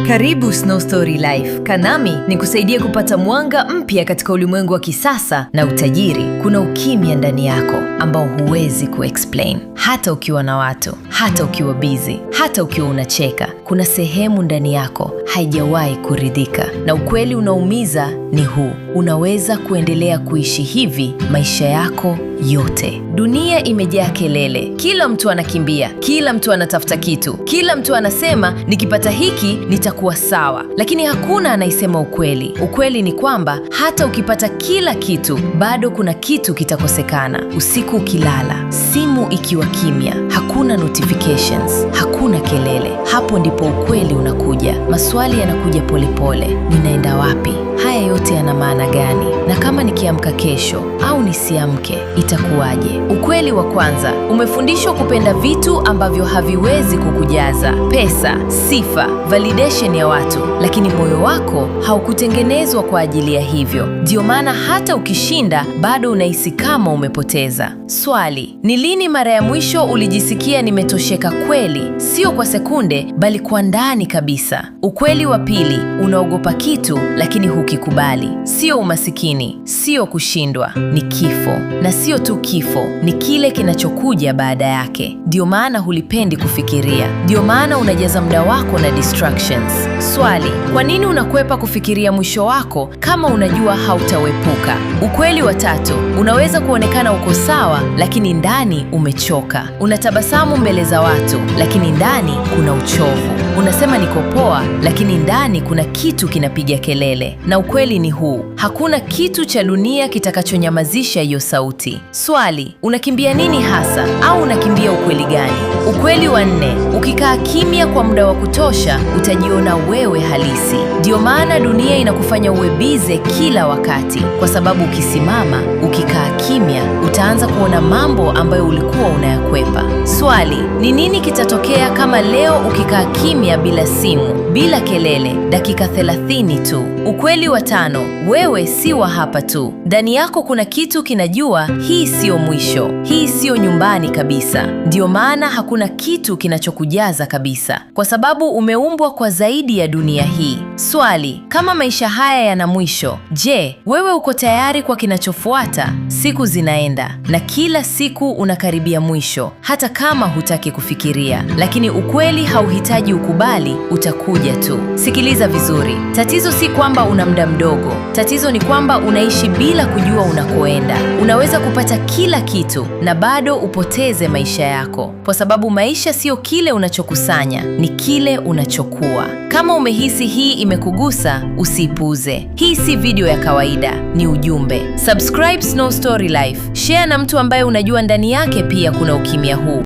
Karibu Snow Story Life. Kanami ni kusaidia kupata mwanga mpya katika ulimwengu wa kisasa na utajiri. Kuna ukimya ndani yako ambao huwezi kuexplain. Hata ukiwa na watu, hata ukiwa busy, hata ukiwa unacheka, kuna sehemu ndani yako haijawahi kuridhika. Na ukweli unaumiza ni huu: unaweza kuendelea kuishi hivi maisha yako yote. Dunia imejaa kelele, kila mtu anakimbia, kila mtu anatafuta kitu, kila mtu anasema nikipata hiki nitakuwa sawa. Lakini hakuna anayesema ukweli. Ukweli ni kwamba hata ukipata kila kitu, bado kuna kitu kitakosekana. Usiku ukilala, simu ikiwa kimya, hakuna notifications, hakuna kelele, hapo ndipo ukweli unakuja. Maswali yanakuja polepole: ninaenda wapi? Haya yote yana maana gani? Na kama nikiamka kesho au nisiamke, itakuwaje? Ukweli wa kwanza: umefundishwa kupenda vitu ambavyo haviwezi kukujaza: pesa, sifa, validation ya watu. Lakini moyo wako haukutengenezwa kwa ajili ya hivyo. Ndio maana hata ukishinda, bado unahisi kama umepoteza. Swali: ni lini mara ya mwisho ulijisikia nimetosheka kweli? Sio kwa sekunde, bali kwa ndani kabisa. Ukweli wa pili: unaogopa kitu lakini hukikubali. Sio umasikini, sio kushindwa, ni kifo. Na sio tu kifo, ni kile kinachokuja baada yake. Ndio maana hulipendi kufikiria. Ndio maana unajaza muda wako na distractions. Swali: kwa nini unakwepa kufikiria mwisho wako kama unajua hautawepuka? Ukweli wa tatu: unaweza kuonekana uko sawa, lakini ndani umechoka. Unatabasamu mbele za watu, lakini ndani kuna uchovu. Unasema niko poa, lakini ndani kuna kitu kinapiga kelele. Na ukweli ni huu: hakuna kitu cha dunia kitakachonyamazisha hiyo sauti. Swali: unakimbia nini hasa? Au unakimbia ukweli gani? Ukweli wa nne: ukikaa kimya kwa muda wa kutosha, utajiona wewe halisi. Ndio maana dunia inakufanya uwe bize kila wakati, kwa sababu ukisimama, ukikaa kimya, utaanza kuona mambo ambayo ulikuwa unayakwepa. Swali: ni nini kitatokea kama leo ukikaa kimya, bila simu, bila kelele, dakika 30 tu? Ukweli wa tano: wewe si wa hapa tu. Ndani yako kuna kitu kinajua hii sio mwisho, hii sio nyumbani kabisa. Ndio maana hakuna kitu kinachokujaza kabisa, kwa sababu umeumbwa kwa zaidi ya dunia hii. Swali: kama maisha haya yana mwisho, je, wewe uko tayari kwa kinachofuata? Siku zinaenda na kila siku unakaribia mwisho, hata kama hutaki kufikiria. Lakini ukweli hauhitaji ukubali, utakuja tu. Sikiliza vizuri: tatizo si kwamba una muda mdogo, tatizo ni kwamba unaishi bila kujua unakoenda. Unaweza kupata kila kitu na bado upoteze maisha yako, kwa sababu maisha sio kile unachokusanya, ni kile unachokuwa. Kama umehisi hii imekugusa, usipuuze. Hii si video ya kawaida, ni ujumbe. Subscribe Snow Story Life, share na mtu ambaye unajua ndani yake pia kuna ukimya huu.